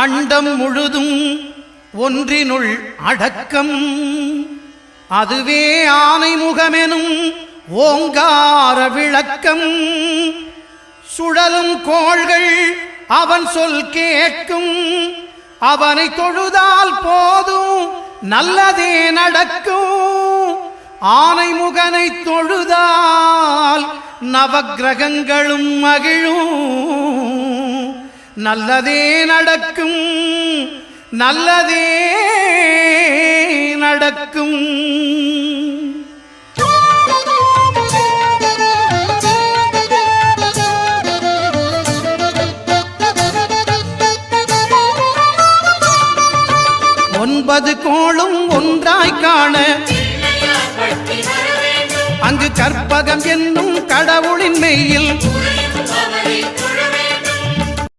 அண்டம் முழுதும் ஒன்றினுள் அடக்கம். அதுவே ஆனைமுகமெனும் ஓங்கார விளக்கம். சுழலும் கோள்கள் அவன் சொல் கேட்கும். அவனை தொழுதால் போதும் நல்லதே நடக்கும். ஆனைமுகனை தொழுதால் நவக்கிரகங்களும் மகிழும். நல்லதே நடக்கும், நல்லதே நடக்கும். ஒன்பது கோளும் ஒன்றாய் காண அங்கு கற்பகம் என்னும் கடவுளின் மெய்யில்